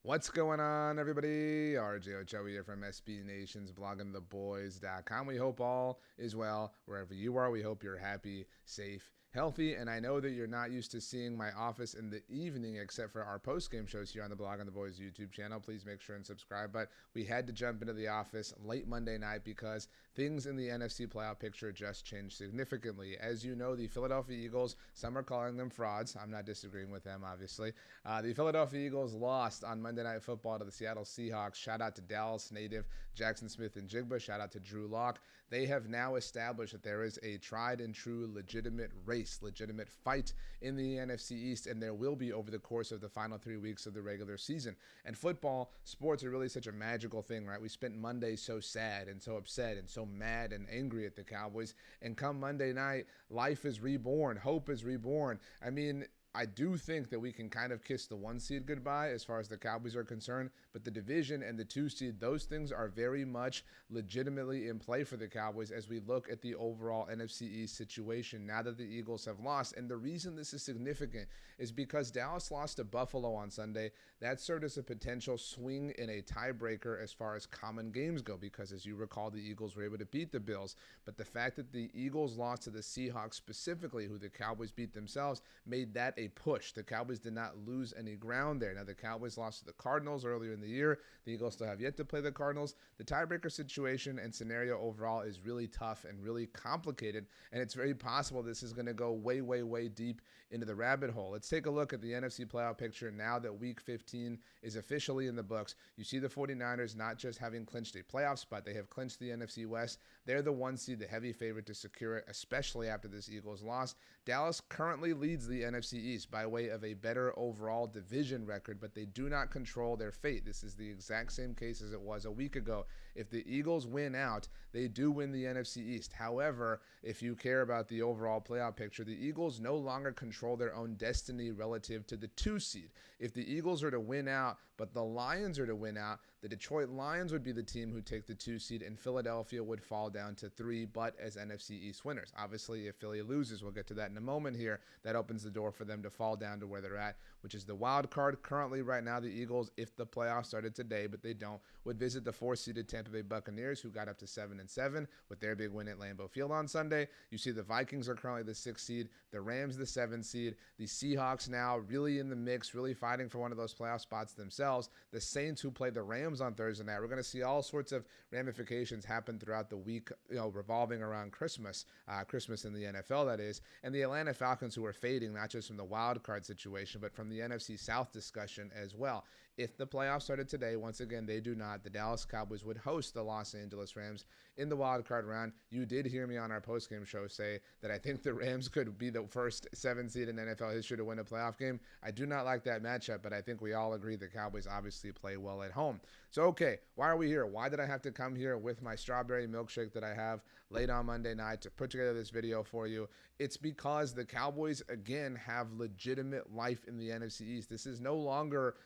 What's going on, everybody? RJ Ochoa here from SB Nation's bloggingtheboys.com. We hope all is well wherever you are. We hope you're happy, safe, healthy. And I know that you're not used to seeing my office in the evening except for our post-game shows here on the Blogging the Boys YouTube channel. Please make sure and subscribe. But we had to jump into the office late Monday night because things in the NFC Playoff Picture just changed significantly. As you know, the Philadelphia Eagles, some are calling them frauds. I'm not disagreeing with them, obviously. The Philadelphia Eagles lost on Monday Night Football to the Seattle Seahawks. Shout out to Dallas native Jackson Smith-Njigba. Shout out to Drew Lock. They have now established that there is a tried and true legitimate race, legitimate fight in the NFC East, and there will be over the course of the final 3 weeks of the regular season. And football, sports are really such a magical thing, right? We spent Monday so sad and so upset and so mad and angry at the Cowboys, and come Monday night, life is reborn, hope is reborn. I mean, I do think that we can kind of kiss the 1 seed goodbye as far as the Cowboys are concerned, but the division and the 2 seed, those things are very much legitimately in play for the Cowboys as we look at the overall NFC East situation now that the Eagles have lost. And the reason this is significant is because Dallas lost to Buffalo on Sunday. That served as a potential swing in a tiebreaker as far as common games go, because as you recall, the Eagles were able to beat the Bills. But the fact that the Eagles lost to the Seahawks specifically, who the Cowboys beat themselves, made that a push. The Cowboys did not lose any ground there. Now, the Cowboys lost to the Cardinals earlier in the year. The Eagles still have yet to play the Cardinals. The tiebreaker situation and scenario overall is really tough and really complicated, and it's very possible this is going to go way, way, way deep into the rabbit hole. Let's take a look at the NFC playoff picture now that Week 15 is officially in the books. You see the 49ers not just having clinched a playoff spot, they have clinched the NFC West. They're the 1 seed, the heavy favorite to secure it, especially after this Eagles loss. Dallas currently leads the NFC East by way of a better overall division record, but they do not control their fate. This is the exact same case as it was a week ago. If the Eagles win out, they do win the NFC East. However, if you care about the overall playoff picture, the Eagles no longer control their own destiny relative to the 2 seed. If the Eagles are to win out, but the Lions are to win out, the Detroit Lions would be the team who take the 2 seed, and Philadelphia would fall down to 3, but as NFC East winners. Obviously, if Philly loses, we'll get to that in a moment here, that opens the door for them to fall down to where they're at, which is the wild card. Currently, right now, the Eagles, if the playoffs started today, but they don't, would visit the 4-seeded Tampa Bay Buccaneers, who got up to 7-7 with their big win at Lambeau Field on Sunday. You see the Vikings are currently the 6th seed, the Rams the 7th seed, the Seahawks now really in the mix, really fighting for one of those playoff spots themselves. The Saints, who play the Rams on Thursday night. We're going to see all sorts of ramifications happen throughout the week, revolving around Christmas in the NFL, that is, and the Atlanta Falcons, who are fading not just from the wild card situation, but from the NFC South discussion as well. If the playoffs started today, once again, they do not. The Dallas Cowboys would host the Los Angeles Rams in the wild card round. You did hear me on our postgame show say that I think the Rams could be the first 7 seed in NFL history to win a playoff game. I do not like that matchup, but I think we all agree the Cowboys obviously play well at home. So, okay, why are we here? Why did I have to come here with my strawberry milkshake that I have late on Monday night to put together this video for you? It's because the Cowboys, again, have legitimate life in the NFC East. This is no longer,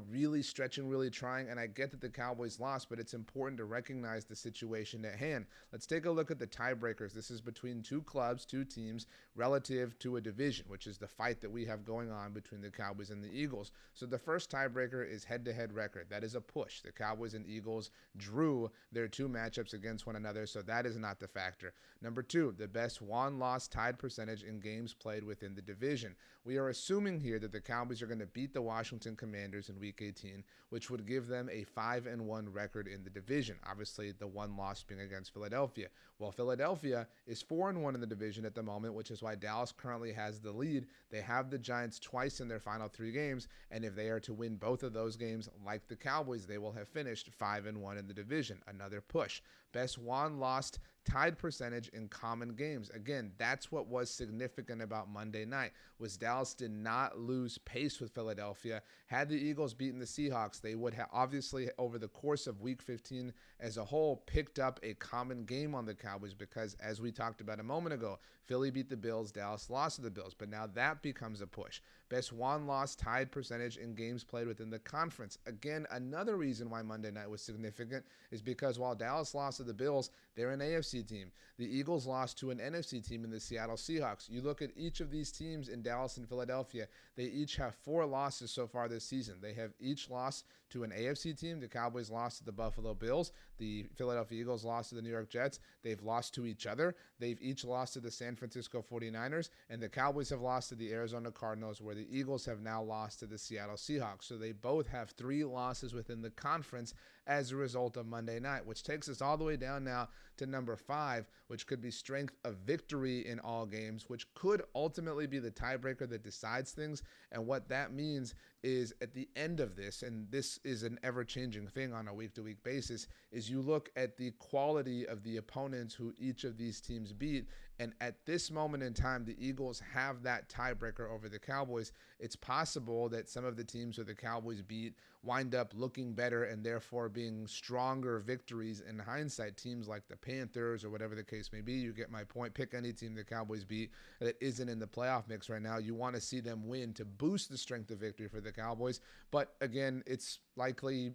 really stretching, really trying, and I get that the Cowboys lost, but it's important to recognize the situation at hand. Let's take a look at the tiebreakers. This is between 2 clubs, 2 teams, relative to a division, which is the fight that we have going on between the Cowboys and the Eagles. So the first tiebreaker is head-to-head record. That is a push. The Cowboys and Eagles drew their 2 matchups against one another, so that is not the factor. Number 2, the best won-loss tied percentage in games played within the division. We are assuming here that the Cowboys are going to beat the Washington Commanders in Week 18, which would give them a 5-1 record in the division. Obviously, the one loss being against Philadelphia. Well, Philadelphia is 4-1 in the division at the moment, which is why Dallas currently has the lead. They have the Giants twice in their final 3 games, and if they are to win both of those games, like the Cowboys, they will have finished 5-1 in the division. Another push. Best won-lost tied percentage in common games. Again, that's what was significant about Monday night, was Dallas did not lose pace with Philadelphia. Had the Eagles beaten the Seahawks, they would have obviously over the course of Week 15 as a whole picked up a common game on the Cowboys because, as we talked about a moment ago, Philly beat the Bills, Dallas lost to the Bills, but now that becomes a push. Best won-loss tied percentage in games played within the conference. Again, another reason why Monday night was significant is because while Dallas lost to the Bills, they're an AFC NFC team. The Eagles lost to an NFC team in the Seattle Seahawks. You look at each of these teams in Dallas and Philadelphia, they each have 4 losses so far this season. They have each lost to an AFC team. The Cowboys lost to the Buffalo Bills. The Philadelphia Eagles lost to the New York Jets. They've lost to each other. They've each lost to the San Francisco 49ers. And the Cowboys have lost to the Arizona Cardinals, where the Eagles have now lost to the Seattle Seahawks. So they both have 3 losses within the conference as a result of Monday night, which takes us all the way down now to number 5, which could be strength of victory in all games, which could ultimately be the tiebreaker that decides things. And what that means is at the end of this, and this is an ever-changing thing on a week-to-week basis, is you look at the quality of the opponents who each of these teams beat. And at this moment in time, the Eagles have that tiebreaker over the Cowboys. It's possible that some of the teams who the Cowboys beat wind up looking better and therefore being stronger victories in hindsight. Teams like the Panthers or whatever the case may be. You get my point. Pick any team the Cowboys beat that isn't in the playoff mix right now. You want to see them win to boost the strength of victory for the Cowboys. But again, it's likely,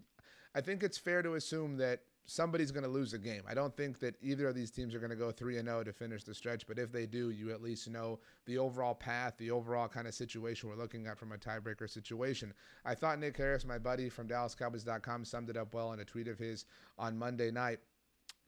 I think it's fair to assume that somebody's going to lose a game. I don't think that either of these teams are going to go 3-0 to finish the stretch, but if they do, you at least know the overall path, the overall kind of situation we're looking at from a tiebreaker situation. I thought Nick Harris, my buddy from DallasCowboys.com, summed it up well in a tweet of his on Monday night.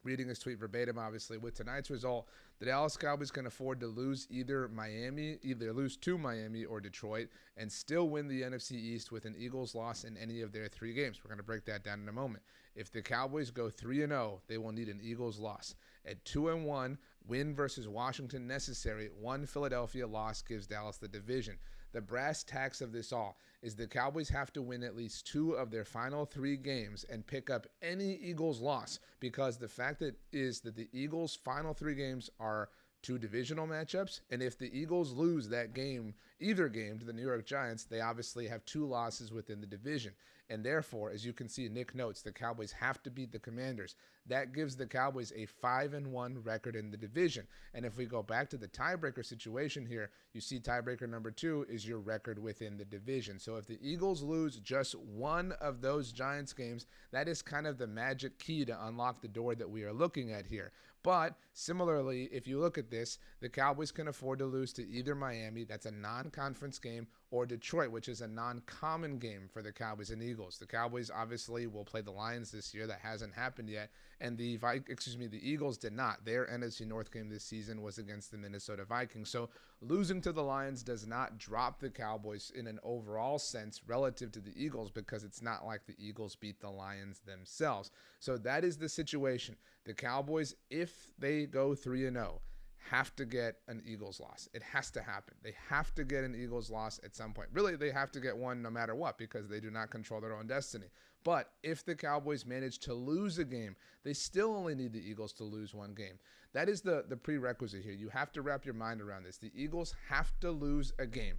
Reading his tweet verbatim, obviously, with tonight's result, the Dallas Cowboys can afford to lose either lose to Miami or Detroit and still win the NFC East with an Eagles loss in any of their 3 games. We're going to break that down in a moment. If the Cowboys go 3-0, they will need an Eagles loss. At 2-1, win versus Washington necessary. 1 Philadelphia loss gives Dallas the division. The brass tacks of this all is the Cowboys have to win at least 2 of their final 3 games and pick up any Eagles loss, because the fact that the Eagles' final 3 games are 2 divisional matchups, and if the Eagles lose that game, either game, to the New York Giants, they obviously have 2 losses within the division. And therefore, as you can see, Nick notes, the Cowboys have to beat the Commanders. That gives the Cowboys a 5-1 record in the division. And if we go back to the tiebreaker situation here, you see tiebreaker number 2 is your record within the division. So if the Eagles lose just 1 of those Giants games, that is kind of the magic key to unlock the door that we are looking at here. But similarly, if you look at this, the Cowboys can afford to lose to either Miami, that's a non-conference game, or Detroit, which is a non-common game for the Cowboys and Eagles. The Cowboys obviously will play the Lions this year. That hasn't happened yet. And the Eagles did not. Their NFC North game this season was against the Minnesota Vikings. So losing to the Lions does not drop the Cowboys in an overall sense relative to the Eagles, because it's not like the Eagles beat the Lions themselves. So that is the situation. The Cowboys, if they go 3-0, have to get an Eagles loss. It has to happen. They have to get an Eagles loss at some point. Really, they have to get one no matter what, because they do not control their own destiny. But if the Cowboys manage to lose a game, they still only need the Eagles to lose 1 game. That is the prerequisite here. You have to wrap your mind around this. The Eagles have to lose a game.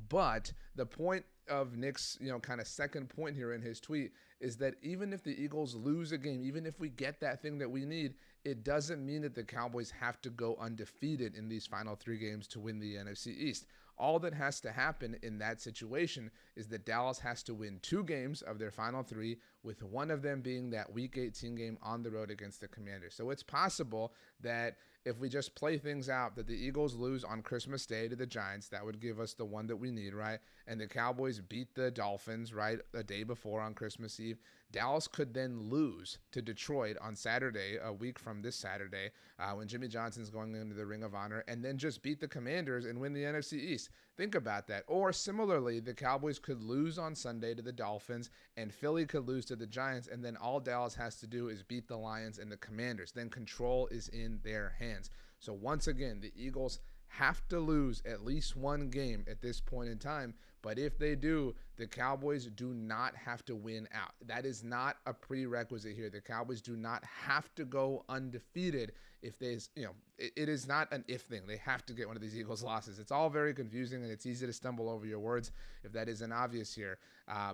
But the point of Nick's, kind of second point here in his tweet is that even if the Eagles lose a game, even if we get that thing that we need, it doesn't mean that the Cowboys have to go undefeated in these final 3 games to win the NFC East. All that has to happen in that situation is that Dallas has to win 2 games of their final 3, with one of them being that Week 18 game on the road against the Commanders. So it's possible that if we just play things out, that the Eagles lose on Christmas Day to the Giants. That would give us the one that we need, right? And the Cowboys beat the Dolphins, right, a day before on Christmas Eve. Dallas could then lose to Detroit on Saturday, a week from this Saturday, when Jimmy Johnson's going into the Ring of Honor, and then just beat the Commanders and win the NFC East. Think about that. Or similarly, the Cowboys could lose on Sunday to the Dolphins, and Philly could lose to the Giants, and then all Dallas has to do is beat the Lions and the Commanders. Then control is in their hands. So once again, the Eagles have to lose at least 1 game at this point in time. But if they do, the Cowboys do not have to win out. That is not a prerequisite here. The Cowboys do not have to go undefeated if there's, it is not an if thing. They have to get one of these Eagles losses. It's all very confusing, and it's easy to stumble over your words if that isn't obvious here.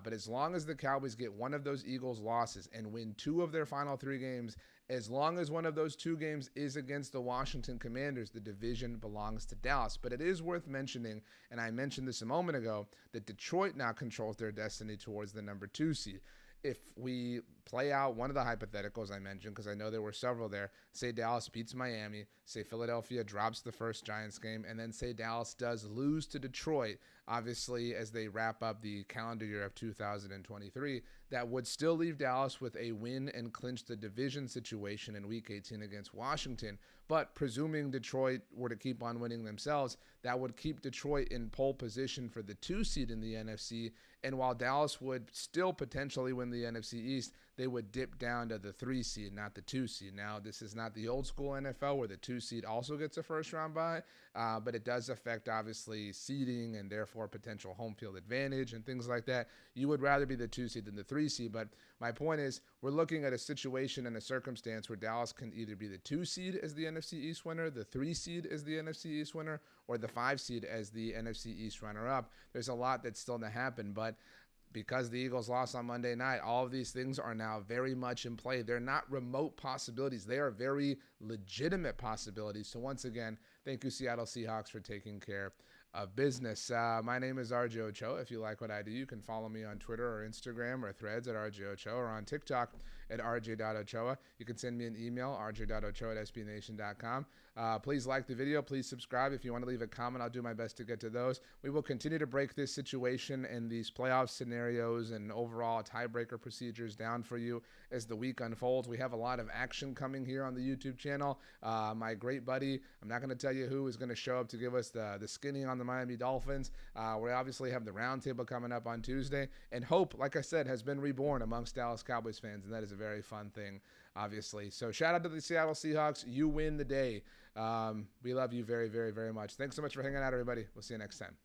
But as long as the Cowboys get one of those Eagles losses and win 2 of their final 3 games, as long as one of those 2 games is against the Washington Commanders, the division belongs to Dallas. But it is worth mentioning, and I mentioned this a moment ago, that Detroit now controls their destiny towards the number 2 seed. if we play out one of the hypotheticals I mentioned, because I know there were several there, say Dallas beats Miami, say Philadelphia drops the first Giants game, and then say Dallas does lose to Detroit, obviously as they wrap up the calendar year of 2023, that would still leave Dallas with a win and clinch the division situation in Week 18 against Washington. But presuming Detroit were to keep on winning themselves, that would keep Detroit in pole position for the 2 seed in the NFC. And while Dallas would still potentially win the NFC East, they would dip down to the 3 seed, not the 2 seed. Now, this is not the old school NFL where the 2 seed also gets a first round bye, but it does affect, obviously, seeding and therefore potential home field advantage and things like that. You would rather be the 2 seed than the 3 seed, but my point is we're looking at a situation and a circumstance where Dallas can either be the 2 seed as the NFC East winner, the 3 seed as the NFC East winner, or the 5 seed as the NFC East runner-up. There's a lot that's still to happen, but because the Eagles lost on Monday night, all of these things are now very much in play. They're not remote possibilities. They are very legitimate possibilities. So once again, thank you, Seattle Seahawks, for taking care of business. My name is RJ Ochoa. If you like what I do, you can follow me on Twitter or Instagram or Threads at RJ Ochoa, or on TikTok at rj.ochoa. You can send me an email, rj.ochoa@sbnation.com. Please like the video. Please subscribe. If you want to leave a comment, I'll do my best to get to those. We will continue to break this situation and these playoff scenarios and overall tiebreaker procedures down for you as the week unfolds. We have a lot of action coming here on the YouTube channel. My great buddy, I'm not going to tell you who, is going to show up to give us the skinny on the Miami Dolphins. We obviously have the roundtable coming up on Tuesday, and hope, like I said, has been reborn amongst Dallas Cowboys fans, and that is a very fun thing, obviously. So shout out to the Seattle Seahawks. You win the day. We love you very, very, very much. Thanks so much for hanging out, everybody. We'll see you next time.